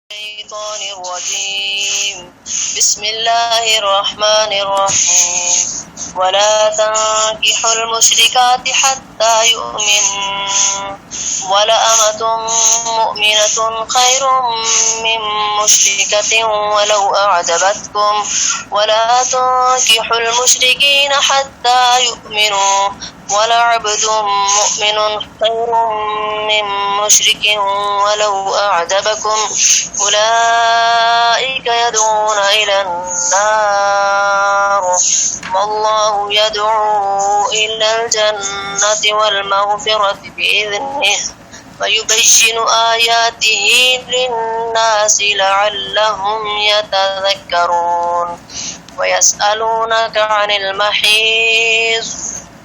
الشيطان الرجيم بسم الله الرحمن الرحيم ولا تنكحوا المشركات حتى يؤمنوا ولأمة مؤمنة خير من مشركة ولو أعجبتكم ولا تنكحوا المشركين حتى يؤمنوا ولعبد مؤمن خير من مشرك ولو أعجبكم أولئك يدعون إلى النار والله يدعو إلى الجنة والمغفرة بإذنه ويبين آياته للناس لعلهم يتذكرون ويسألونك عن المحيض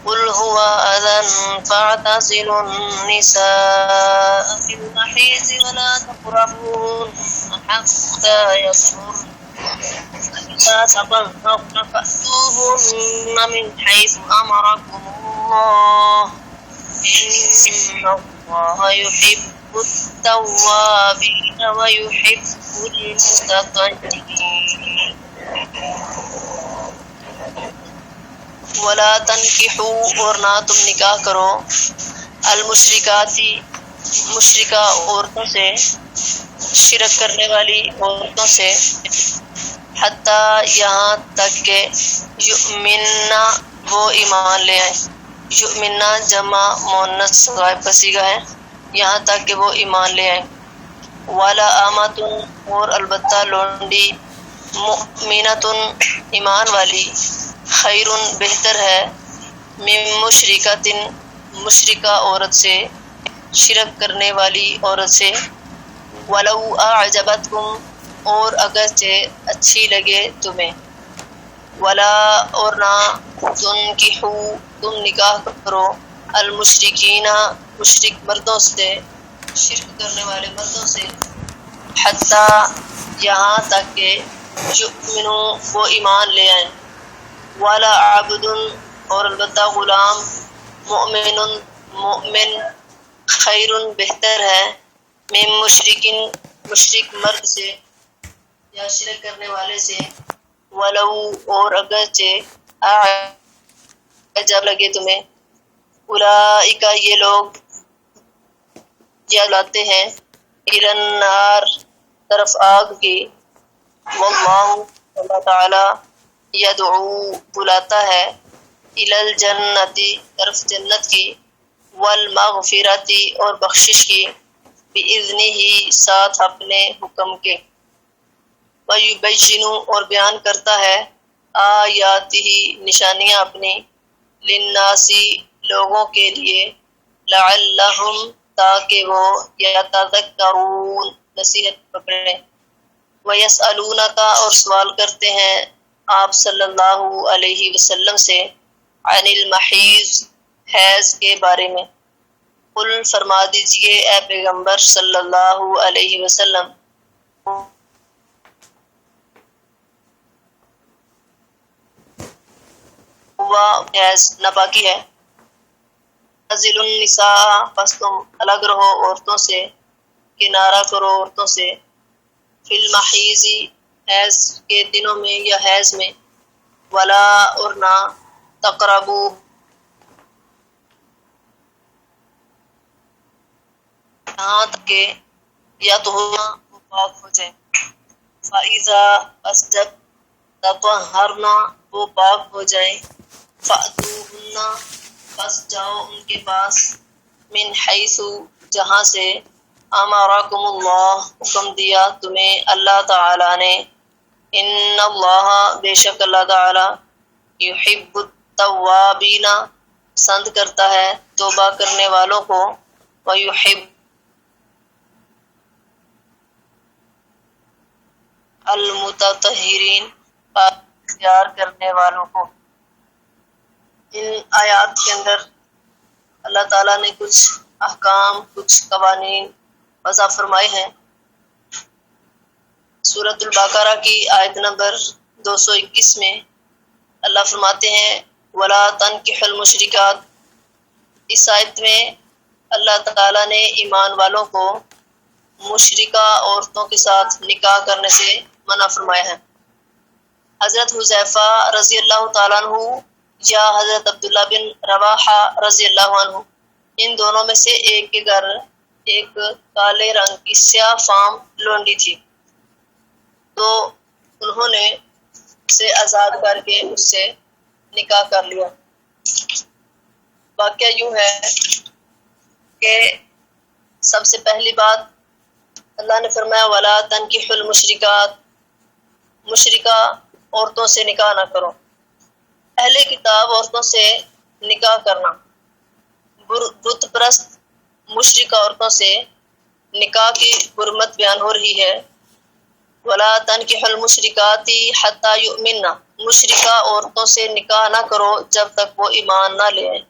قل هو أذى فاعتزلوا النساء في المحيض ولا تقربوهن حتى يطهرن فإذا تطهرن فأتوهن من حيث أمركم الله إن الله يحب التوابين ويحب المتطهرين ولا تنکحوا اور نہ تم نکاح کرو المشرکاتی مشرکہ عورتوں سے شرک کرنے والی عورتوں سے حتیٰ یہاں تک کہ یؤمننا وہ ایمان لے آئیں یؤمننا جمع مؤنث غائب کا صیغہ ہے یہاں تک کہ وہ ایمان لے آئیں والا آمۃ اور البتہ لونڈی مؤمنۃ ایمان والی خیرن بہتر ہے من مشرکۃ مشرکہ عورت سے شرک کرنے والی عورت سے ولو اعجبتکم اور اگرچہ اچھی لگے تمہیں ولا اور نہ تنکحوا تم نکاح کرو المشرکین مشرک مردوں سے شرک کرنے والے مردوں سے حتیٰ یہاں تک کہ یؤمنوا وہ ایمان لے آئیں والا عبد اور البتہ غلام مؤمن خیر بہتر ہے من مشرکن مشرک مرد سے یا شرک کرنے والے سے ولو اور اگرچہ جب لگے تمہیں اولئک یہ لوگ لاتے ہیں الی النار طرف آگ کی واللہ اللہ تعالی یدعو بلاتا ہے الی الجنتی طرف جنت کی والمغفرتی اور بخشش کی باذنہ ساتھ اپنے حکم کے ویبین اور بیان کرتا ہے آیاتہ نشانیاں اپنی للناسی لوگوں کے لیے لعلہم تاکہ وہ یتذکرون نصیحت پکڑیں ویسألونک اور سوال کرتے ہیں آپ صلی اللہ علیہ وسلم سے عن المحیض حیض کے بارے میں قل فرما دیجئے اے پیغمبر صلی اللہ علیہ وسلم ہوا حیض ناپاکی ہے فاعتزلوا النساء پس تم الگ رہو عورتوں سے کنارہ کرو عورتوں سے فی المحیض حیض کے دنوں میں یا حیض میں ولا اور نہ تقربو یہاں تک کہ یا تو وہ پاک ہو جائے فَإِذَا پس جب تطہرنا وہ پاک ہو جائیں فَأْتُوهُنَّ پس جاؤ ان کے پاس من حیث جہاں سے امرکم اللہ حکم دیا تمہیں اللہ تعالی نے ان اللہ بے شک اللہ تعالی یحب التوابین پسند کرتا ہے توبہ کرنے والوں کو ویحب المتطہرین اختیار کرنے والوں کو ان آیات کے اندر اللہ تعالیٰ نے کچھ احکام کچھ قوانین وضع فرمائے ہیں سورۃ البقرہ کی آیت نمبر 221 میں اللہ فرماتے ہیں ولا تنکحوا المشرکات اس آیت میں اللہ تعالیٰ نے ایمان والوں کو مشرکہ عورتوں کے ساتھ نکاح کرنے سے منع فرمایا ہے۔ حضرت حذیفہ رضی اللہ تعالیٰ عنہ یا حضرت عبداللہ بن رواحہ رضی اللہ عنہ، ان دونوں میں سے ایک کے گھر ایک کالے رنگ کی سیاہ فام لونڈی تھی، تو انہوں نے اسے آزاد کر کے اس سے نکاح کر لیا۔ واقعہ یوں ہے کہ سب سے پہلی بات اللہ نے فرمایا وَلَا تَنْكِحُوا الْمُشْرِكَاتِ، مشرکہ عورتوں سے نکاح نہ کرو۔ اہل کتاب عورتوں سے نکاح کرنا، بت پرست مشرکہ عورتوں سے نکاح کی حرمت بیان ہو رہی ہے۔ وَلَا تَنْكِحُوا الْمُشْرِكَاتِ حَتَّى يُؤْمِنَّ، مشرکہ عورتوں سے نکاح نہ کرو جب تک وہ ایمان نہ لے آئیں۔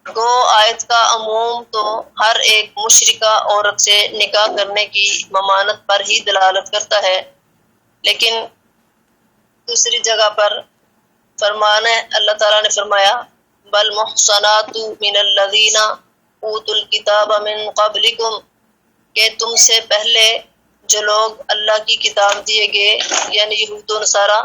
گو آیت کا عموم تو ہر ایک مشرکہ عورت سے نکاح کرنے کی ممانعت پر ہی دلالت کرتا ہے، لیکن دوسری جگہ پر فرمان اللہ تعالیٰ نے فرمایا بل محصنات من الذین اوتوا الکتاب من قبلکم، کہ تم سے پہلے جو لوگ اللہ کی کتاب دیے گئے یعنی یہود و نصارہ،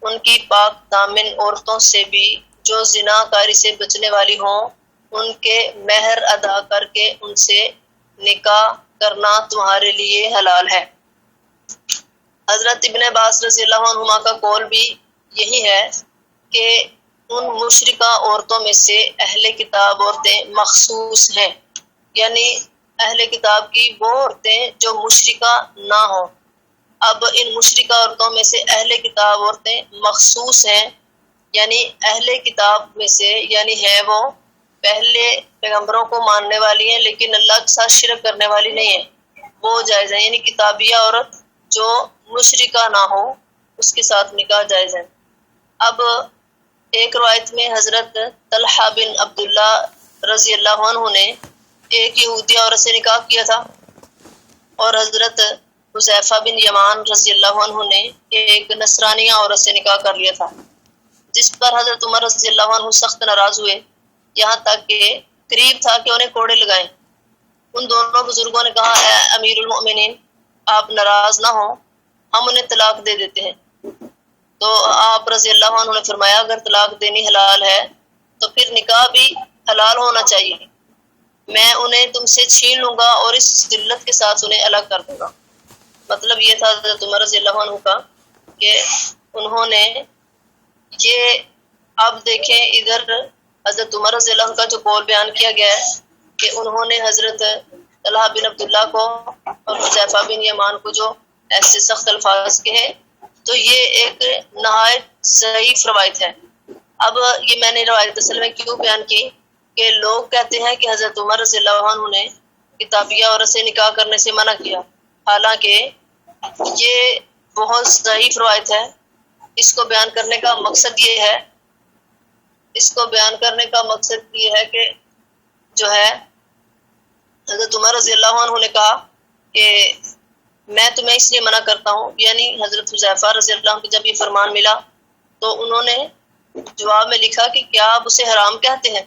ان کی پاک دامن عورتوں سے بھی جو زنا کاری سے بچنے والی ہوں، ان کے مہر ادا کر کے ان سے نکاح کرنا تمہارے لیے حلال ہے۔ حضرت ابن عباس رضی اللہ عنہما کا قول بھی یہی ہے کہ ان مشرکہ عورتوں میں سے اہل کتاب عورتیں مخصوص ہیں، یعنی اہل کتاب کی وہ عورتیں جو مشرکہ نہ ہوں۔ اب ان مشرکہ عورتوں میں سے اہل کتاب عورتیں مخصوص ہیں، یعنی اہل کتاب میں سے یعنی ہیں وہ پہلے پیغمبروں کو ماننے والی ہیں لیکن اللہ کے ساتھ شرک کرنے والی نہیں ہیں، وہ جائز ہیں، یعنی کتابیہ عورت جو مشرکہ نہ ہو اس کے ساتھ نکاح جائز ہے۔ اب ایک روایت میں حضرت طلحہ بن عبداللہ رضی اللہ عنہ نے ایک یہودی عورت سے نکاح کیا تھا، اور حضرت حذیفہ بن یمان رضی اللہ عنہ نے ایک نصرانیہ عورت سے نکاح کر لیا تھا، جس پر حضرت عمر رضی اللہ عنہ سخت ناراض ہوئے، یہاں تک کہ قریب تھا کہ انہیں کوڑے لگائیں۔ ان دونوں بزرگوں نے کہا اے امیر المؤمنین، آپ ناراض نہ ہوں، ہم انہیں طلاق دے دیتے ہیں۔ تو آپ رضی اللہ عنہ نے فرمایا اگر طلاق دینی حلال ہے تو پھر نکاح بھی حلال ہونا چاہیے، میں انہیں تم سے چھین لوں گا اور اس ذلت کے ساتھ انہیں الگ کر دوں گا۔ مطلب یہ تھا حضرت عمر رضی اللہ عنہ کا کہ انہوں نے یہ، اب دیکھیں ادھر حضرت عمر رضی اللہ عنہ کا جو قول بیان کیا گیا ہے کہ انہوں نے حضرت طلحہ بن عبداللہ کو اور حذیفہ بن یمان کو جو ایسے سخت الفاظ کہے، تو یہ ایک نہایت ضعیف روایت ہے۔ اب یہ میں نے روایت اصل میں کیوں بیان کی کہ لوگ کہتے ہیں کہ حضرت عمر رضی اللہ عنہ نے کتابیہ عورت سے نکاح کرنے سے منع کیا، حالانکہ یہ بہت ضعیف روایت ہے۔ اس کو بیان کرنے کا مقصد یہ ہے، اس کو بیان کرنے کا مقصد یہ ہے کہ جو ہے حضرت عمر رضی اللہ عنہ نے کہا کہ میں تمہیں اس لیے منع کرتا ہوں، یعنی حضرت حذیفہ رضی اللہ عنہ کو جب یہ فرمان ملا تو انہوں نے جواب میں لکھا کہ کیا آپ اسے حرام کہتے ہیں؟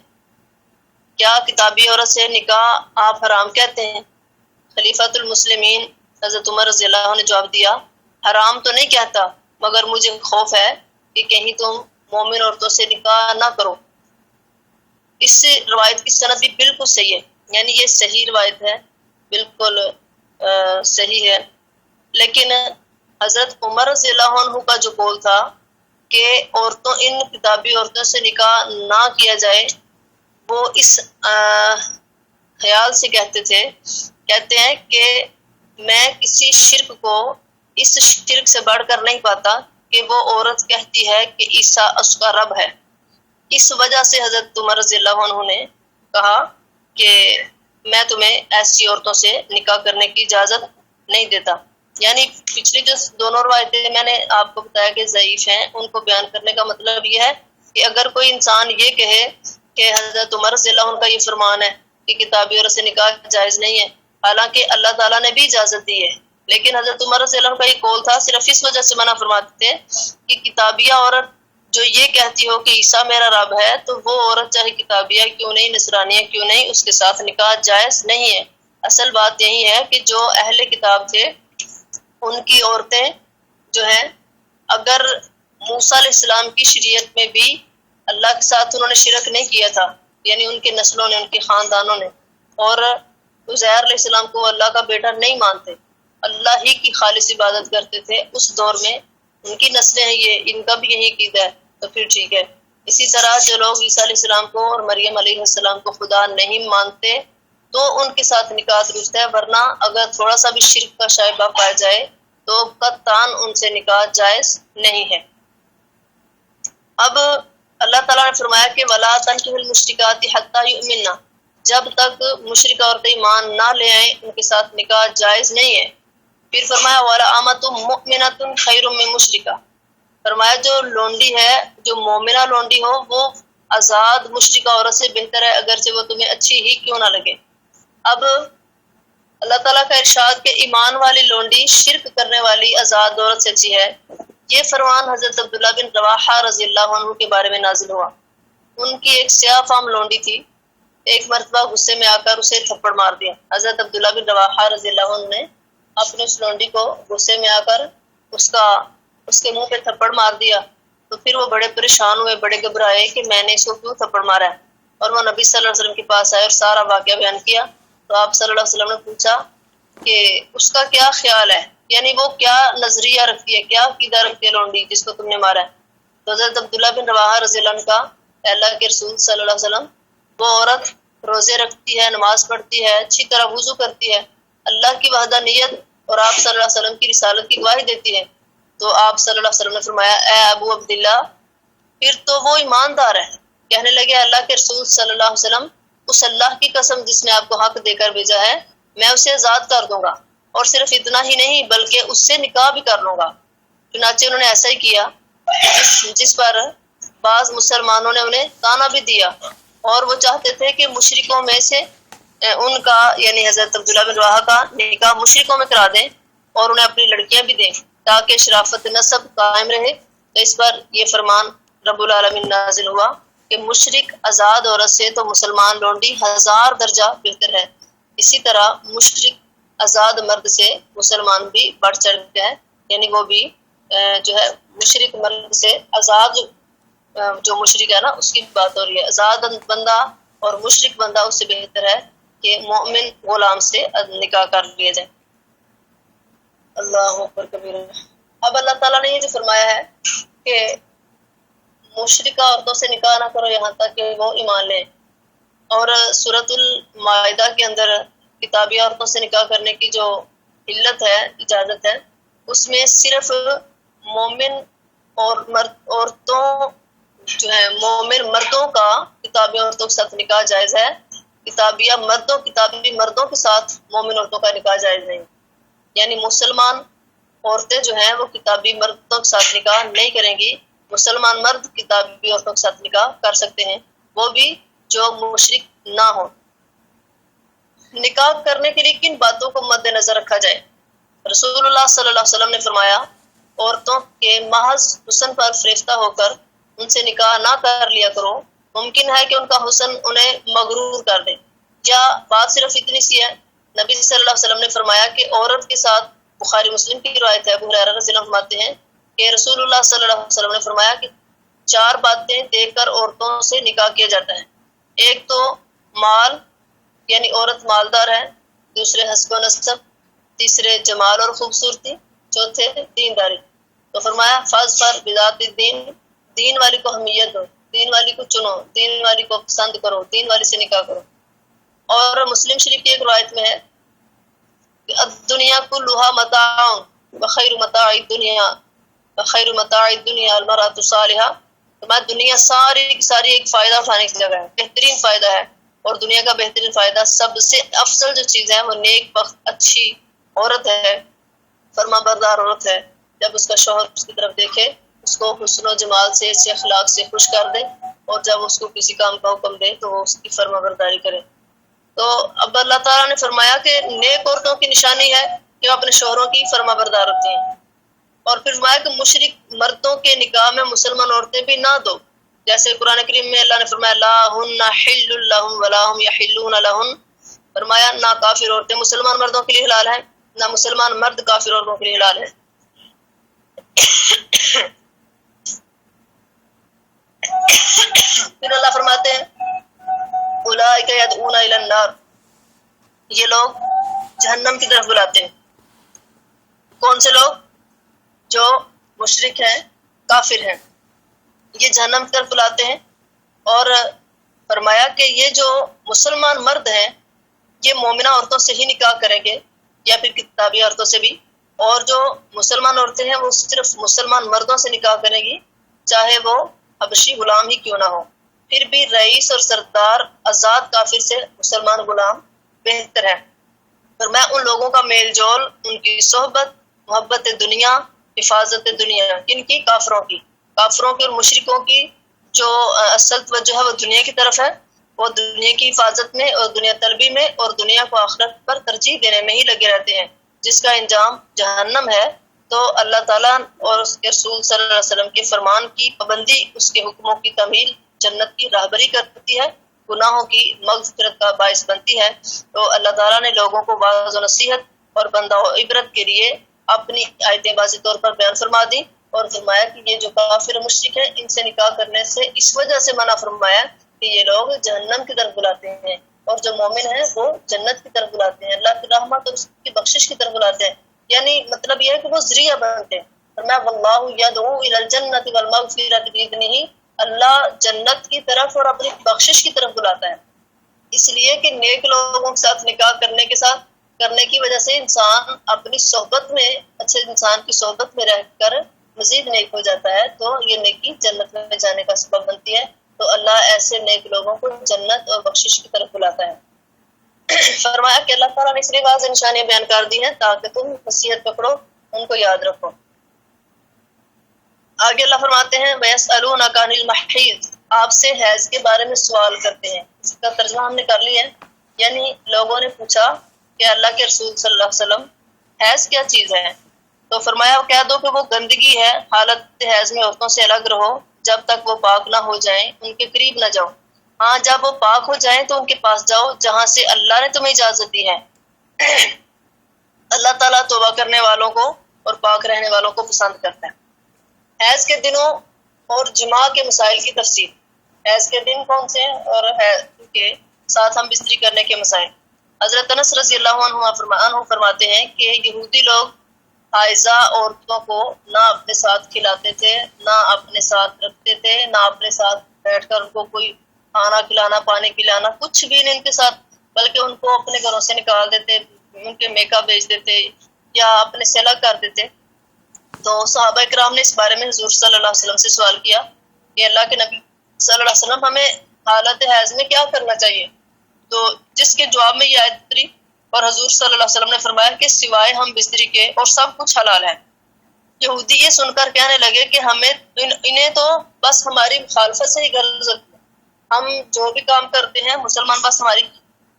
کیا کتابی عورت سے نکاح آپ حرام کہتے ہیں؟ خلیفۃ المسلمین حضرت عمر رضی اللہ عنہ نے جواب دیا حرام تو نہیں کہتا، مگر مجھے خوف ہے کہ کہیں تم مومن عورتوں سے نکاح نہ کرو۔ اس روایت کی سند بھی بالکل صحیح ہے، یعنی یہ صحیح روایت ہے، بالکل صحیح ہے، لیکن حضرت عمر رضی اللہ عنہ کا جو قول تھا کہ عورتوں ان کتابی عورتوں سے نکاح نہ کیا جائے، وہ اس خیال سے کہتے ہیں کہ میں کسی شرک کو اس شرک سے بڑھ کر نہیں پاتا کہ وہ عورت کہتی ہے کہ عیسیٰ اس کا رب ہے۔ اس وجہ سے حضرت عمر رضی اللہ عنہ نے کہا کہ میں تمہیں ایسی عورتوں سے نکاح کرنے کی اجازت نہیں دیتا۔ یعنی پچھلی جو دونوں روایتیں میں نے آپ کو بتایا کہ ضعیف ہیں، ان کو بیان کرنے کا مطلب یہ ہے کہ اگر کوئی انسان یہ کہے کہ حضرت عمر رضی اللہ عنہ کا یہ فرمان ہے کہ کتابی عورت سے نکاح جائز نہیں ہے، حالانکہ اللہ تعالیٰ نے بھی اجازت دی ہے، لیکن حضرت عمر رضی اللہ عنہ کا یہ قول تھا، صرف اس وجہ سے منع فرماتے تھے کہ کتابیہ عورت جو یہ کہتی ہو کہ عیسیٰ میرا رب ہے، تو وہ عورت چاہے کتابیہ کیوں نہیں، نصرانیہ کیوں نہیں، اس کے ساتھ نکاح جائز نہیں ہے۔ اصل بات یہی ہے کہ جو اہل کتاب تھے ان کی عورتیں جو ہیں اگر موسیٰ علیہ السلام کی شریعت میں بھی اللہ کے ساتھ انہوں نے شرک نہیں کیا تھا، یعنی ان کے نسلوں نے، ان کے خاندانوں نے، اور عزیر علیہ السلام کو اللہ کا بیٹا نہیں مانتے، اللہ ہی کی خالص عبادت کرتے تھے اس دور میں، ان کی نسلیں ہیں یہ، ان کا بھی یہی عقیدہ ہے، تو پھر ٹھیک ہے۔ اسی طرح جو لوگ عیسیٰ علیہ السلام کو اور مریم علیہ السلام کو خدا نہیں مانتے تو ان کے ساتھ نکاح درست ہے، ورنہ اگر تھوڑا سا بھی شرک کا شائبہ پایا جائے تو قطعاً ان سے نکاح جائز نہیں ہے۔ اب اللہ تعالیٰ نے فرمایا کہ وَلَا تَنكِحُوا الْمُشْرِكَاتِ حَتَّى يُؤْمِنَّ، جب تک مشرکہ عورتیں ایمان نہ لے آئیں ان کے ساتھ نکاح جائز نہیں ہے۔ پھر فرمایا وَلَأَمَةٌ مُؤْمِنَةٌ خَيْرٌ مِّن مُشْرِكَةٍ، فرمایا جو لونڈی ہے، جو مومنہ لونڈی ہو، وہ آزاد مشرکہ عورت سے بہتر ہے، اگرچہ وہ تمہیں اچھی ہی کیوں نہ لگے۔ اب اللہ تعالیٰ کا ارشاد کہ ایمان والی لونڈی شرک کرنے والی آزاد عورت سے اچھی ہے، یہ فرمان حضرت عبداللہ بن رواحہ رضی اللہ عنہ کے بارے میں نازل ہوا۔ ان کی ایک سیاہ فام لونڈی تھی، ایک مرتبہ غصے میں آ کر اسے تھپڑ مار دیا۔ حضرت عبداللہ بن رواحہ رضی اللہ عنہ نے اپنے اس لونڈی کو غصے میں آ کر اس کے منہ پہ تھپڑ مار دیا، تو پھر وہ بڑے پریشان ہوئے، بڑے گھبرائے کہ میں نے اس کو کیوں تھپڑ مارا ہے، اور وہ نبی صلی اللہ علیہ وسلم کے پاس آئے اور سارا واقعہ بیان کیا۔ تو آپ صلی اللہ علیہ وسلم نے پوچھا کہ اس کا کیا خیال ہے، یعنی وہ کیا نظریہ رکھتی ہے، کیا عقیدہ رکھتی ہے لونڈی جس کو تم نے مارا ہے۔ تو حضرت عبداللہ بن رواحہ رضی اللہ عنہ کا، اللہ کے رسول صلی اللہ علیہ وسلم، وہ عورت روزے رکھتی ہے، نماز پڑھتی ہے، اچھی طرح وضو کرتی ہے، اللہ کی وحدانیت اور آپ صلی اللہ علیہ وسلم کی رسالت کی گواہی دیتی ہے۔ تو آپ صلی اللہ علیہ وسلم نے فرمایا اے ابو عبداللہ، پھر تو وہ ایماندار ہے۔ کہنے لگے اللہ کے رسول صلی اللہ علیہ وسلم، اس اللہ کی قسم جس نے آپ کو حق دے کر بھیجا ہے، میں اسے آزاد کر دوں گا، اور صرف اتنا ہی نہیں بلکہ اس سے نکاح بھی کر لوں گا۔ چنانچہ انہوں نے ایسا ہی کیا، جس پر بعض مسلمانوں نے انہیں تانا بھی دیا، اور وہ چاہتے تھے کہ مشرکوں میں سے ان کا، یعنی حضرت عبداللہ بن رواحہ کا نکاح مشرکوں میں کرا دیں اور انہیں اپنی لڑکیاں بھی دیں تاکہ شرافت نسب قائم رہے۔ تو اس پر یہ فرمان رب العالمین نازل ہوا کہ مشرک آزاد عورت سے تو مسلمان لونڈی 1000 درجہ بہتر ہے، اسی طرح مشرک آزاد مرد سے مسلمان بھی بڑھ چڑھ گئے ہیں، یعنی وہ بھی جو ہے مشرک مرد سے آزاد جو مشرک ہے نا اس کی بات ہو رہی ہے، آزاد بندہ اور مشرک بندہ اس سے بہتر ہے کہ مومن غلام سے نکاح کر لیا جائے۔ اللہ اکبر کبیر۔ اب اللہ تعالیٰ نے یہ جو فرمایا ہے کہ مشرکہ عورتوں سے نکاح نہ کرو یہاں تک کہ وہ ایمان لیں، اور سورۃ المائدہ کے اندر کتابی عورتوں سے نکاح کرنے کی جو علت ہے، اجازت ہے، اس میں صرف مومن اور مرد عورتوں جو ہے، مومن مردوں کا کتابی عورتوں کے ساتھ نکاح جائز ہے، کتابی مردوں کے ساتھ مومن عورتوں کا نکاح جائز نہیں۔ یعنی مسلمان عورتیں جو ہیں وہ کتابی مردوں کے ساتھ نکاح نہیں کریں گی، مسلمان مرد کتابی عورتوں کے ساتھ نکاح کر سکتے ہیں، وہ بھی جو مشرک نہ ہو۔ نکاح کرنے کے لیے کن باتوں کو مد نظر رکھا جائے؟ رسول اللہ صلی اللہ علیہ وسلم نے فرمایا عورتوں کے محض حسن پر فریفتہ ہو کر ان سے نکاح نہ کر لیا کرو، ممکن ہے کہ ان کا حسن انہیں مغرور کر دے۔ کیا بات صرف اتنی سی ہے؟ نبی صلی اللہ علیہ وسلم نے فرمایا کہ عورت کے ساتھ، بخاری مسلم کی روایت ہے، ابو ہریرہ رضی اللہ عنہ فرماتے ہیں کہ رسول اللہ صلی اللہ علیہ وسلم نے فرمایا کہ 4 باتیں دیکھ کر عورتوں سے نکاح کیا جاتا ہے۔ ایک تو مال، یعنی عورت مالدار ہے، دوسرے حسب و نسب، تیسرے جمال اور خوبصورتی، چوتھے دینداری۔ تو فرمایا فاظفر بذات الدین، دین والی کو اہمیت دو، دین والی کو چنو، دین والی کو پسند کرو، دین والی سے نکاح کرو۔ اور مسلم شریف کی ایک روایت میں ہے کہ الدنیا کلھا متاع وخیر متاع الدنیا المرأۃ الصالحہ، فرمایا دنیا ساری ایک فائدہ اٹھانے کی جگہ ہے، بہترین فائدہ ہے، اور دنیا کا بہترین فائدہ، سب سے افضل جو چیز ہے وہ نیک بخت اچھی عورت ہے، فرما بردار عورت ہے۔ جب اس کا شوہر اس کی طرف دیکھے، اس کو حسن و جمال سے، اس اخلاق سے خوش کر دے، اور جب اس کو کسی کام کا حکم دے تو وہ اس کی فرما برداری کرے۔ تو اب اللہ تعالیٰ نے فرمایا کہ نیک عورتوں کی نشانی ہے کہ وہ اپنے شوہروں کی فرما بردار ہوتی ہیں، اور پھر فرمایا کہ مشرک مردوں کے نکاح میں مسلمان عورتیں بھی نہ دو، جیسے قرآن کریم میں اللہ نے فرمایا لا ہن حل لہم ولا ہم یحلون لہن، فرمایا نہ کافر عورتیں مسلمان مردوں کے لیے حلال ہیں، نہ مسلمان مرد کافر عورتوں کے لیے حلال ہیں۔ پھر اللہ فرماتے ہیں اولئک یدعون الی النار، یہ لوگ جہنم کی طرف بلاتے ہیں۔ کون سے لوگ؟ جو مشرک ہیں، کافر ہیں، یہ جہنم کی طرف بلاتے ہیں۔ اور فرمایا کہ یہ جو مسلمان مرد ہیں یہ مومنہ عورتوں سے ہی نکاح کریں گے یا پھر کتابی عورتوں سے بھی، اور جو مسلمان عورتیں ہیں وہ صرف مسلمان مردوں سے نکاح کریں گی، چاہے وہ حبشی غلام ہی کیوں نہ ہو۔ پھر بھی رئیس اور سردار آزاد کافر سے مسلمان غلام بہتر ہے۔ پر میں ان لوگوں کا میل جول، ان کی صحبت، محبت دنیا، حفاظت دنیا، کن کی؟ کافروں کی اور مشرکوں کی جو اصل توجہ ہے وہ دنیا کی طرف ہے، وہ دنیا کی حفاظت میں اور دنیا طلبی میں اور دنیا کو آخرت پر ترجیح دینے میں ہی لگے رہتے ہیں، جس کا انجام جہنم ہے۔ تو اللہ تعالیٰ اور اس کے رسول صلی اللہ علیہ وسلم کے فرمان کی پابندی، اس کے حکموں کی تعمیل جنت کی راہبری کرتی ہے، گناہوں کی مغفرت کا باعث بنتی ہے۔ تو اللہ تعالیٰ نے لوگوں کو واعظ و نصیحت اور بندہ و عبرت کے لیے اپنی آیتیں واضح طور پر بیان فرما دی، اور فرمایا کہ یہ جو کافر و مشرک ہیں ان سے نکاح کرنے سے اس وجہ سے منع فرمایا کہ یہ لوگ جہنم کی طرف بلاتے ہیں، اور جو مومن ہیں وہ جنت کی طرف بلاتے ہیں، اللہ کی رحمت اور اس کی بخشش کی طرف بلاتے ہیں۔ یعنی مطلب یہ ہے کہ وہ ذریعہ بنتے ہیں۔ فرمایا واللہ یدعو الی الجنۃ والمغفرۃ باذنہ، اللہ جنت کی طرف اور اپنی بخشش کی طرف بلاتا ہے، اس لیے کہ نیک لوگوں کے ساتھ نکاح کرنے کی وجہ سے انسان اپنی صحبت میں، اچھے انسان کی صحبت میں رہ کر مزید نیک ہو جاتا ہے، تو یہ نیکی جنت میں جانے کا سبب بنتی ہے۔ تو اللہ ایسے نیک لوگوں کو جنت اور بخشش کی طرف بلاتا ہے۔ فرمایا کہ اللہ تعالیٰ نے اس لیے بعض نشانیاں بیان کر دی ہیں تاکہ تم نصیحت پکڑو، ان کو یاد رکھو۔ آگے اللہ فرماتے ہیں وَيَسْأَلُونَكَ عَنِ الْمَحِيضِ، آپ سے حیض کے بارے میں سوال کرتے ہیں۔ اس کا ترجمہ ہم نے کر لیا ہے، یعنی لوگوں نے پوچھا کہ اللہ کے رسول صلی اللہ علیہ وسلم حیض کیا چیز ہے؟ تو فرمایا کہہ دو کہ وہ گندگی ہے، حالت حیض میں عورتوں سے الگ رہو جب تک وہ پاک نہ ہو جائیں، ان کے قریب نہ جاؤ۔ ہاں جب وہ پاک ہو جائیں تو ان کے پاس جاؤ جہاں سے اللہ نے تمہیں اجازت دی ہے۔ اللہ تعالیٰ توبہ کرنے والوں کو اور پاک رہنے والوں کو پسند کرتا ہے۔ حیض کے دنوں اور جماع کے مسائل کی تفصیل۔ حیض کے دن کون سے ہیں اور حیض کے ساتھ ہم بستری کرنے کے مسائل۔ حضرت انس رضی اللہ عنہ فرماتے ہیں کہ یہودی لوگ حائضہ عورتوں کو نہ اپنے ساتھ کھلاتے تھے، نہ اپنے ساتھ رکھتے تھے، نہ اپنے ساتھ بیٹھ کر ان کو کوئی کھانا کھلانا، پانی پلانا، کچھ بھی نہیں ان کے ساتھ، بلکہ ان کو اپنے گھروں سے نکال دیتے، ان کے میکا بیچ دیتے یا اپنے سے الگ کر دیتے۔ تو صحابہ کرام نے اس بارے میں حضور صلی اللہ علیہ وسلم سے سوال کیا کہ اللہ کے نبی صلی اللہ علیہ وسلم ہمیں حالت حیض میں کیا کرنا چاہیے؟ تو جس کے جواب میں یہ آیت اتری اور حضور صلی اللہ علیہ وسلم نے فرمایا کہ سوائے ہم بستری کے اور سب کچھ حلال ہے۔ یہودی یہ سن کر کہنے لگے کہ ہمیں انہیں تو بس ہماری مخالفت سے ہی غرض ہے، ہم جو بھی کام کرتے ہیں مسلمان بس ہماری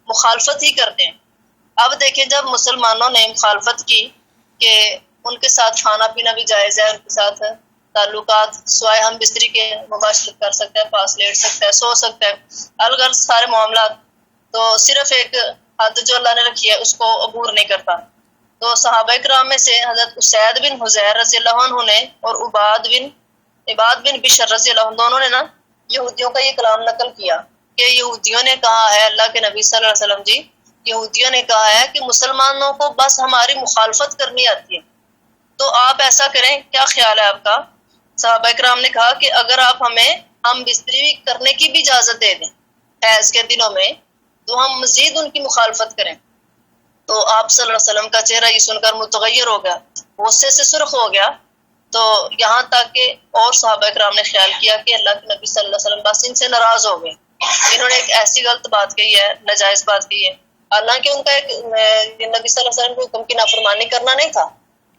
مخالفت ہی کرتے ہیں۔ اب دیکھیں جب مسلمانوں نے مخالفت کی کہ ان کے ساتھ کھانا پینا بھی جائز ہے، ان کے ساتھ تعلقات سوائے ہم بستری کے مباشرت کر سکتے ہیں، پاس لیٹ سکتے ہیں، سو سکتے ہیں، الغرض سارے معاملات، تو صرف ایک حد جو اللہ نے رکھی ہے اس کو عبور نہیں کرتا۔ تو صحابہ کرام میں سے حضرت اسید بن حضیر رضی اللہ عنہ نے اور عباد بن بشر رضی اللہ عنہ دونوں نے نا یہودیوں کا یہ کلام نقل کیا کہ یہودیوں نے کہا ہے، اللہ کے نبی صلی اللہ علیہ وسلم جی، یہودیوں نے کہا ہے کہ مسلمانوں کو بس ہماری مخالفت کرنی آتی ہے، تو آپ ایسا کریں، کیا خیال ہے آپ کا؟ صحابہ کرام نے کہا کہ اگر آپ ہمیں ہم بستری کرنے کی بھی اجازت دے دیں حیض کے دنوں میں تو ہم مزید ان کی مخالفت کریں۔ تو آپ صلی اللہ علیہ وسلم کا چہرہ یہ سن کر متغیر ہو گیا، غصے سے سرخ ہو گیا۔ تو یہاں تک کہ اور صحابہ کرام نے خیال کیا کہ اللہ کے نبی صلی اللہ علیہ وسلم بس ان سے ناراض ہو گئے، انہوں نے ایک ایسی غلط بات کہی ہے، ناجائز بات کہی ہے، حالانکہ ان کا ایک نبی صلی اللہ علیہ وسلم کے حکم کی نافرمانی کرنا نہیں تھا،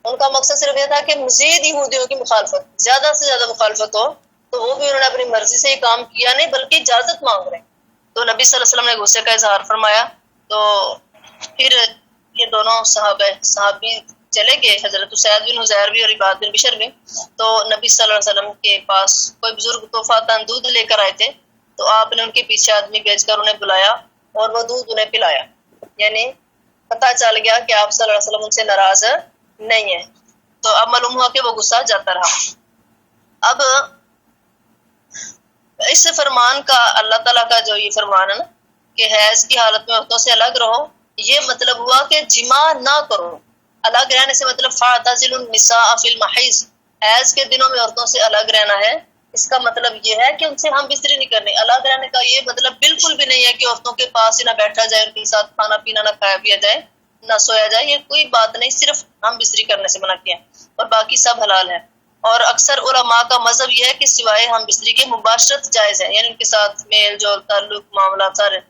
ان کا مقصد صرف یہ تھا کہ مزید یہودیوں کی مخالفت، زیادہ سے زیادہ مخالفت ہو، تو وہ بھی انہوں نے اپنی مرضی سے یہ کام کیا نہیں بلکہ اجازت مانگ رہے ہیں۔ تو نبی صلی اللہ علیہ وسلم نے غصے کا اظہار فرمایا، تو پھر یہ دونوں صحابی چلے گئے، حضرت اسید بن حضیر بھی اور عباد بن بشر بھی۔ تو نبی صلی اللہ علیہ وسلم کے پاس کوئی بزرگ تحفہ دودھ لے کر آئے تھے، تو آپ نے ان کے پیچھے آدمی بھیج کر انہیں بلایا اور وہ دودھ انہیں پلایا۔ یعنی پتہ چل گیا کہ آپ صلی اللہ علیہ وسلم ان سے ناراض نہیں ہے، تو اب معلوم ہوا کہ وہ غصہ جاتا رہا۔ اب اس فرمان کا اللہ تعالیٰ کا جو یہ فرمان ہے نا کہ حیض کی حالت میں عورتوں سے الگ رہو، یہ مطلب ہوا کہ جماع نہ کرو۔ الگ رہنے سے مطلب فاعتزلوا النساء فی المحیض، حیض کے دنوں میں عورتوں سے الگ رہنا ہے۔ اس کا مطلب یہ ہے کہ ان سے ہم بستری نہیں کرنی۔ الگ رہنے کا یہ مطلب بالکل بھی نہیں ہے کہ عورتوں کے پاس ہی نہ بیٹھا جائے، ان کے ساتھ کھانا پینا نہ کھایا پیا جائے، نہ سویا جائے، یہ کوئی بات نہیں، صرف ہم بستری کرنے سے منع کیا اور باقی سب حلال ہے۔ اور اکثر علماء کا مذہب یہ ہے کہ سوائے ہم بستری کے مباشرت جائز ہے، یعنی ان کے ساتھ میل جول تعلق معاملات سارے۔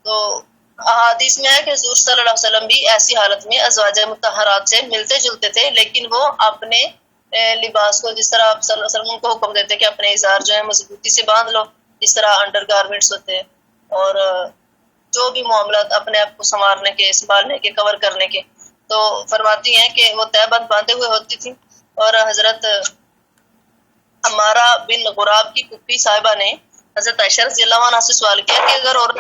تو احادیث میں ہے کہ حضور صلی اللہ علیہ وسلم بھی ایسی حالت میں ازواج مطہرات سے ملتے جلتے تھے، لیکن وہ اپنے لباس کو جس طرح آپ صلی اللہ علیہ وسلم کو حکم دیتے کہ اپنے ازار جو ہے مضبوطی سے باندھ لو، جس طرح انڈر گارمنٹس ہوتے ہیں، اور جو بھی معاملات اپنے آپ کو سنوارنے کے، سنبھالنے کے، کور کرنے کے، تو فرماتی ہیں کہ وہ تہہ بند باندھے ہوئے ہوتی تھی۔ اور حضرت عمارہ بن غراب کی پھپھی صاحبہ نے حضرت عائشہ رضی اللہ عنہا سے سوال کیا کہ اگر عورت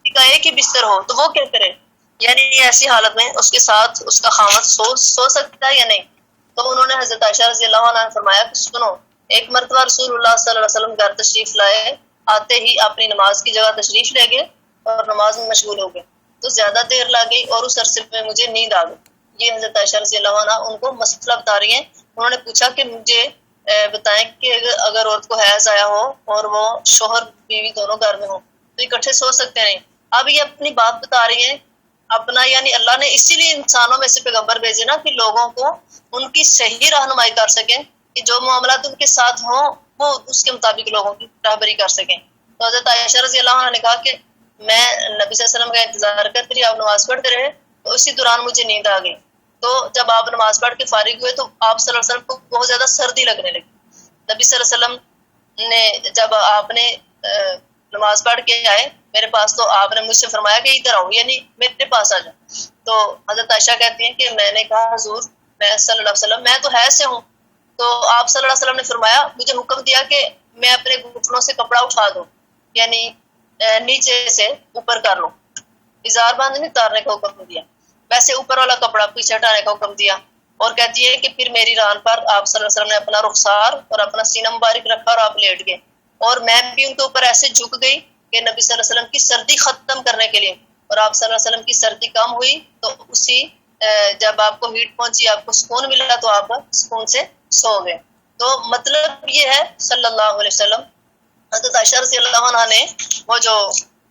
کا ایک ہی بستر ہو تو وہ کیا کرے، یعنی ایسی حالت میں اس کے ساتھ اس کا خاوند سو سکتا ہے یا نہیں؟ تو انہوں نے حضرت عائشہ رضی اللہ عنہا نے فرمایا کہ سنو، ایک مرتبہ رسول اللہ صلی اللہ علیہ وسلم گھر تشریف لائے، آتے ہی اپنی نماز کی جگہ تشریف لے گئے اور نماز میں مشغول ہو گئے، تو زیادہ دیر لگ گئی اور اس عرصے میں مجھے نیند آ گئی۔ یہ حضرت عائشہ رضی اللہ عنہا ان کو مسئلہ بتا رہی ہیں۔ انہوں نے پوچھا کہ مجھے بتائیں کہ اگر عورت کو حیض آیا ہو اور وہ شوہر بیوی دونوں گھر میں ہو تو اکٹھے سو سکتے نہیں؟ اب یہ اپنی بات بتا رہی ہیں اپنا، یعنی اللہ نے اسی لیے انسانوں میں سے پیغمبر بھیجے نا کہ لوگوں کو ان کی صحیح رہنمائی کر سکیں، کہ جو معاملات ان کے ساتھ ہوں وہ اس کے مطابق لوگوں کی رہبری کر سکیں۔ تو حضرت عائشہ رضی اللہ عنہا نے کہا کہ میں نبی صلی اللہ علیہ وسلم کا انتظار کرتی رہی، آپ نماز پڑھتے رہے، تو اسی دوران مجھے نیند آ گئی۔ تو جب آپ نماز پڑھ کے فارغ ہوئے تو آپ صلی اللہ علیہ وسلم کو بہت زیادہ سردی لگنے لگی۔ نبی صلی اللہ علیہ وسلم نے جب آپ نے نماز پڑھ کے آئے میرے پاس تو آپ نے مجھ سے فرمایا کہ ادھر آؤ، یعنی میرے پاس آ جاؤ۔ تو حضرت عائشہ کہتی ہیں کہ میں نے کہا حضور میں صلی اللہ علیہ وسلم میں تو حیض سے ہوں۔ تو آپ صلی اللہ علیہ وسلم نے فرمایا، مجھے حکم دیا کہ میں اپنے گھٹنوں سے کپڑا اٹھا دوں، یعنی نیچے سے اوپر کر لوں، ازار باندھنے اتارنے کا حکم دیا، ویسے اوپر والا کپڑا پیچھے ہٹانے کا حکم دیا۔ اور کہتی ہے کہ پھر میری ران پر آپ صلی اللہ علیہ وسلم نے اپنا رخسار اور اپنا سینہ مبارک رکھا اور آپ لیٹ گئے، اور میں بھی ان کے اوپر ایسے جھک گئی کہ نبی صلی اللہ علیہ وسلم کی سردی ختم کرنے کے لیے، اور آپ صلی اللہ علیہ وسلم کی سردی کم ہوئی تو اسی جب آپ کو ہیٹ پہنچی، آپ کو سکون ملا تو آپ سکون سے سو گئے۔ تو مطلب یہ ہے صلی اللہ علیہ وسلم۔ حضرت عائشہ رضی اللہ عنہا نے وہ جو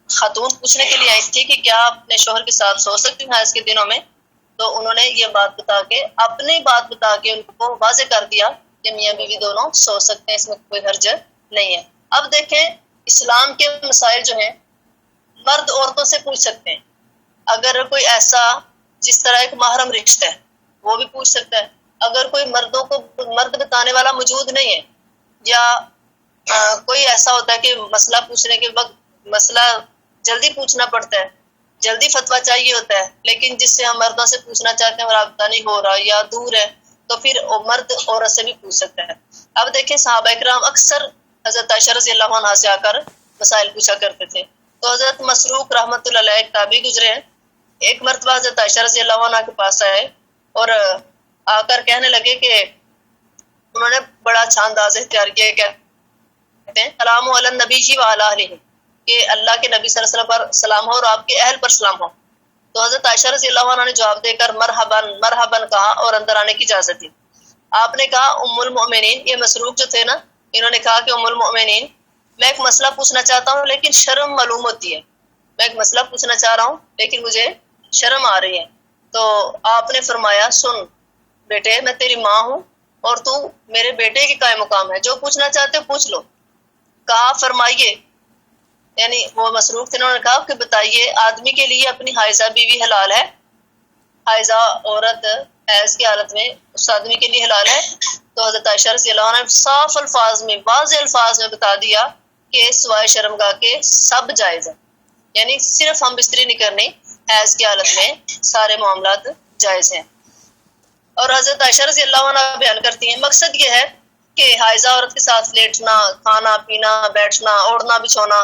خاتون پوچھنے کے لیے آئی تھی کہ کیا اپنے شوہر کے ساتھ سو سکتی ہیں حیض کے دنوں میں، تو انہوں نے یہ بات بتا کے، اپنی بات بتا کے ان کو واضح کر دیا کہ میاں بیوی دونوں سو سکتے ہیں، اس میں کوئی حرج نہیں ہے۔ اب دیکھیں اسلام کے مسائل جو ہیں مرد عورتوں سے پوچھ سکتے ہیں، اگر کوئی ایسا جس طرح ایک محرم رشتہ ہے وہ بھی پوچھ سکتا ہے، اگر کوئی مردوں کو مرد بتانے والا موجود نہیں ہے، یا کوئی ایسا ہوتا ہے کہ مسئلہ پوچھنے کے وقت مسئلہ جلدی پوچھنا پڑتا ہے، جلدی فتویٰ چاہیے ہوتا ہے، لیکن جس سے ہم مردوں سے پوچھنا چاہتے ہیں اور رابطہ نہیں ہو رہا یا دور ہے، تو پھر مرد عورت سے بھی پوچھ سکتا ہے۔ اب دیکھیں صحابہ کرام اکثر حضرت عائشہ رضی اللہ عنہا سے آ کر مسائل پوچھا کرتے تھے۔ تو حضرت مسروق رحمۃ اللہ علیہ ایک تابعی گزرے ہیں، ایک مرتبہ حضرت عائشہ رضی اللہ عنہا کے پاس آئے اور آ کر کہنے لگے کہ انہوں نے بڑا اچھا انداز اختیار کیا، کہتے ہیں سلام علی النبی جی وعلی آلہ، کہ اللہ کے نبی صلی اللہ علیہ وسلم پر سلام ہو اور آپ کے اہل پر سلام ہو۔ تو حضرت عائشہ رضی اللہ عنہا نے جواب دے کر مرحباً مرحباً کہا اور اندر آنے کی اجازت دی۔ آپ نے کہا ام المؤمنین، یہ مسروق جو تھے نا، انہوں نے کہا کہ ام المؤمنین میں ایک مسئلہ پوچھنا چاہتا ہوں لیکن شرم معلوم ہوتی ہے، میں ایک مسئلہ پوچھنا چاہ رہا ہوں لیکن مجھے شرم آ رہی ہے۔ تو آپ نے فرمایا سن بیٹے، میں تیری ماں ہوں اور تو میرے بیٹے کے قائم مقام ہے، جو پوچھنا چاہتے ہو پوچھ لو۔ کہا فرمائیے، یعنی وہ مسروق تھے، انہوں نے کہا کہ بتائیے آدمی کے لیے اپنی حائضہ بیوی حلال ہے؟ حائضہ عورت حیض کی حالت میں اس آدمی کے لیے حلال ہے؟ تو حضرت عائشہ رضی اللہ عنہ نے صاف الفاظ میں، واضح الفاظ میں بتا دیا کہ سوائے شرمگاہ کے سب جائز ہے، یعنی صرف ہم بستری نہیں کرنی، حیض کی حالت میں سارے معاملات جائز ہیں۔ اور حضرت عائشہ رضی اللہ عنہ بیان کرتی ہیں مقصد یہ ہے کہ حائضہ عورت کے ساتھ لیٹنا، کھانا پینا، بیٹھنا، اوڑھنا بچھونا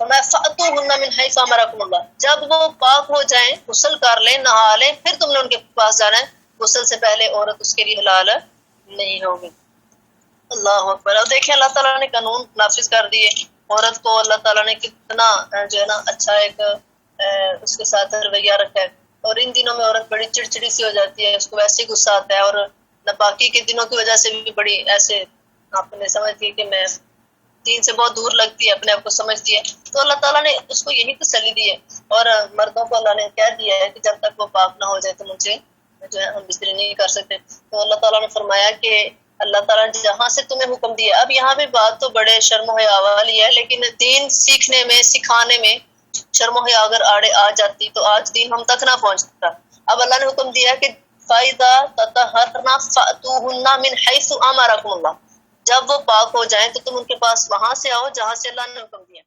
فرمایا فَأْتُوهُنَّ مِنْ حَيْثُ أَمَرَكُمُ اللَّهُ، جب وہ پاک ہو جائیں، غسل کر لیں، نہا لیں، پھر تم نے ان کے پاس جانا ہے، غسل سے پہلے عورت اس کے لیے حلال نہیں ہوگی۔ اللہ اکبر۔ اب دیکھیں اللہ تعالیٰ نے قانون نافذ کر دیے، عورت کو اللہ تعالیٰ نے کتنا جو ہے نا اچھا ایک اس کے ساتھ رویہ رکھا ہے، اور ان دنوں میں عورت بڑی چڑچڑی سی ہو جاتی ہے، اس کو ویسے ہی غصہ آتا ہے، اور ناپاکی کے دنوں کی وجہ سے بھی بڑی ایسے آپ نے سمجھتی ہے کہ میں دین سے بہت دور لگتی ہے، اپنے آپ کو سمجھتی ہے، تو اللہ تعالیٰ نے اس کو یہی تسلی دی ہے، اور مردوں کو اللہ نے کہہ دیا ہے کہ جب تک وہ پاک نہ ہو جائے تو مجھے جو ہے ہم بستری نہیں کر سکتے۔ تو اللہ تعالیٰ نے فرمایا کہ اللہ تعالیٰ نے جہاں سے تمہیں حکم دیا، اب یہاں بھی بات تو بڑے شرم و حیا والی ہے، لیکن دین سیکھنے میں سکھانے میں شرم و حیا اگر آڑے آ جاتی تو آج دین ہم تک نہ پہنچتا۔ اب اللہ نے حکم دیا کہ فَإِذَا تَطَهَّرْنَ فَأْتُوهُنَّ مِنْ حَيْثُ أَمَرَكُمُ اللَّهُ، جب وہ پاک ہو جائیں تو تم ان کے پاس وہاں سے آؤ جہاں سے اللہ نے حکم دیا۔